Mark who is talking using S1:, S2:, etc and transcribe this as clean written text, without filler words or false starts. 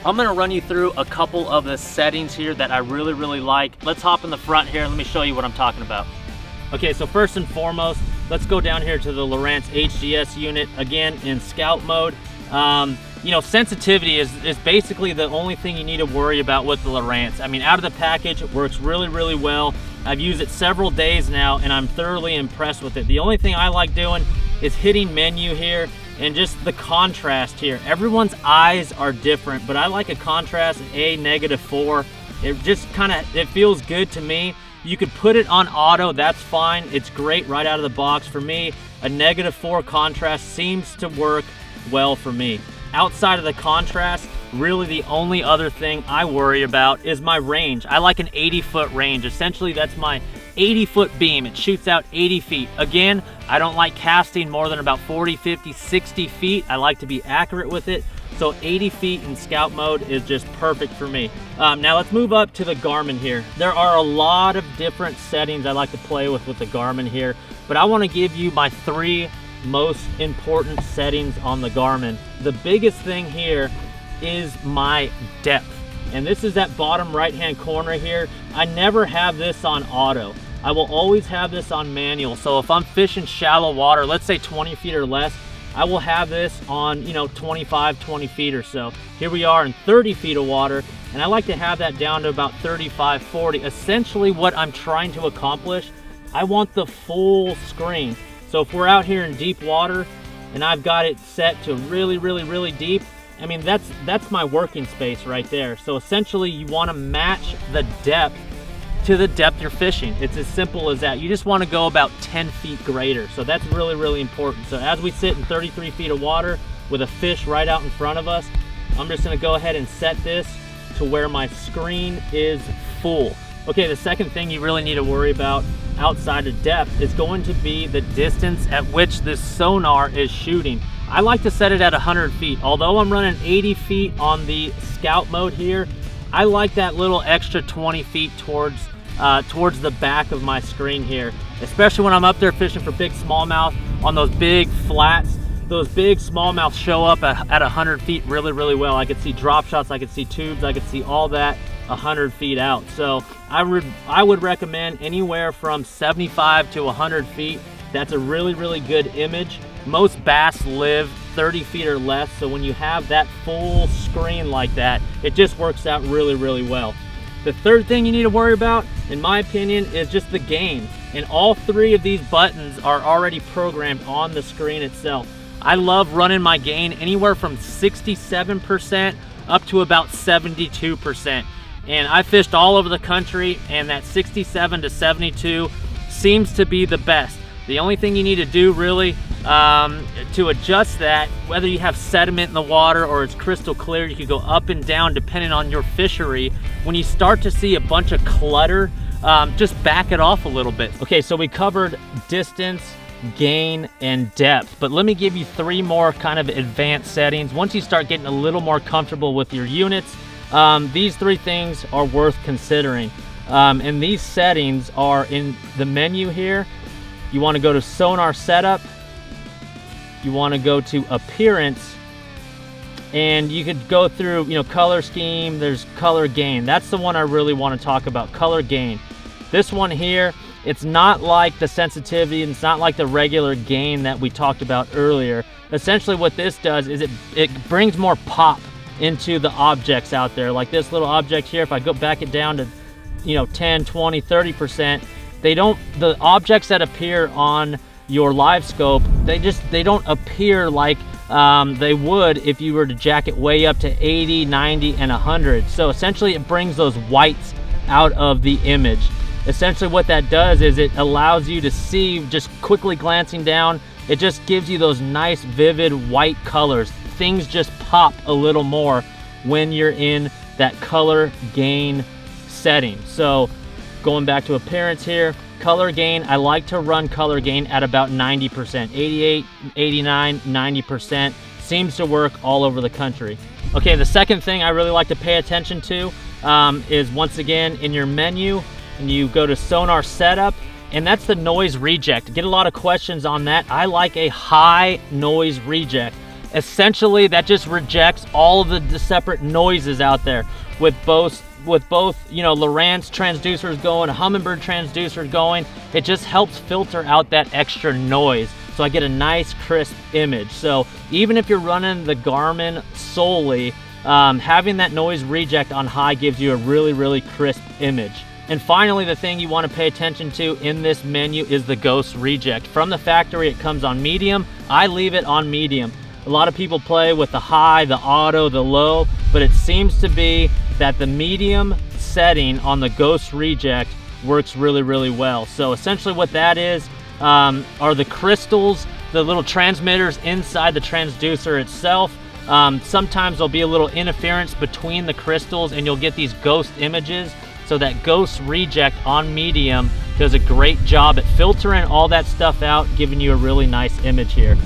S1: I'm gonna run you through a couple of the settings here that I really like. Let's hop in the front here and let me show you what I'm talking about. Okay, so first and foremost, let's go down here to the Lowrance HDS unit, again in scout mode. You know, sensitivity is basically the only thing you need to worry about with the Lowrance. I mean, out of the package, it works really well. I've used it several days now and I'm thoroughly impressed with it. The only thing I like doing is hitting menu here and just the contrast here. Everyone's eyes are different, but I like a contrast -4. It just it feels good to me. You could put it on auto, that's fine. It's great right out of the box. For me, a -4 contrast seems to work well for me. Outside of the contrast, really the only other thing I worry about is my range. I like an 80-foot range. Essentially, that's my 80-foot beam. It shoots out 80 feet. Again, I don't like casting more than about 40, 50, 60 feet. I like to be accurate with it. So 80 feet in scout mode is just perfect for me. Now let's move up to the Garmin here. There are a lot of different settings I like to play with the Garmin here, but I want to give you my 3 most important settings on the Garmin. The biggest thing here is my depth, and this is that bottom right hand corner here. I never have this on auto. I will always have this on manual. So if I'm fishing shallow water, let's say 20 feet or less, I will have this on, you know, 25, 20 feet or so. Here we are in 30 feet of water, and I like to have that down to about 35, 40. Essentially what I'm trying to accomplish, I want the full screen. So if we're out here in deep water and I've got it set to really deep, I mean, that's my working space right there. So essentially you want to match the depth to the depth you're fishing. It's as simple as that. You just want to go about 10 feet greater. So that's really important. So as we sit in 33 feet of water with a fish right out in front of us, I'm just going to go ahead and set this to where my screen is full. Okay, the second thing you really need to worry about outside of depth is going to be the distance at which this sonar is shooting. I like to set it at 100 feet. Although I'm running 80 feet on the scout mode here, I like that little extra 20 feet towards the back of my screen here, especially when I'm up there fishing for big smallmouth on those big flats. Those big smallmouth show up at 100 feet really well. I could see drop shots, I could see tubes, I could see all that 100 feet out. So I would recommend anywhere from 75 to 100 feet. That's a really good image. Most bass live 30 feet or less, so when you have that full screen like that, it just works out really well. The third thing you need to worry about, in my opinion, is just the gain. And all 3 of these buttons are already programmed on the screen itself. I love running my gain anywhere from 67% up to about 72%. And I fished all over the country, and that 67 to 72 seems to be the best. The only thing you need to do really to adjust that, whether you have sediment in the water or it's crystal clear, you can go up and down depending on your fishery. When you start to see a bunch of clutter, just back it off a little bit. Okay, so we covered distance, gain, and depth, but let me give you 3 more kind of advanced settings. Once you start getting a little more comfortable with your units, these 3 things are worth considering. And these settings are in the menu here. You want to go to sonar setup, you want to go to appearance, and you could go through, you know, color scheme, there's color gain. That's the one I really want to talk about, color gain. This one here, it's not like the sensitivity, and it's not like the regular gain that we talked about earlier. Essentially what this does is it brings more pop into the objects out there. Like this little object here, if I go back it down to, you know, 10, 20, 30%, the objects that appear on your Livescope, they don't appear like they would if you were to jack it way up to 80, 90, and 100. So essentially it brings those whites out of the image. Essentially what that does is it allows you to see, just quickly glancing down, it just gives you those nice vivid white colors. Things just pop a little more when you're in that color gain setting. So going back to appearance here, color gain, I like to run color gain at about 90%, 88, 89, 90%. Seems to work all over the country. Okay, the second thing I really like to pay attention to is, once again, in your menu, and you go to sonar setup, and that's the noise reject. Get a lot of questions on that. I like a high noise reject. Essentially, that just rejects all of the separate noises out there. With both you know, Lowrance transducers going, Humminbird transducers going, it just helps filter out that extra noise, so I get a nice crisp image. So even if you're running the Garmin solely, having that noise reject on high gives you a really crisp image. And finally, the thing you want to pay attention to in this menu is the ghost reject. From the factory, it comes on medium. I leave it on medium. A lot of people play with the high, the auto, the low, but it seems to be that the medium setting on the ghost reject works really well. So essentially what that is are the crystals, the little transmitters inside the transducer itself. Sometimes there'll be a little interference between the crystals and you'll get these ghost images. So that ghost reject on medium does a great job at filtering all that stuff out, giving you a really nice image here.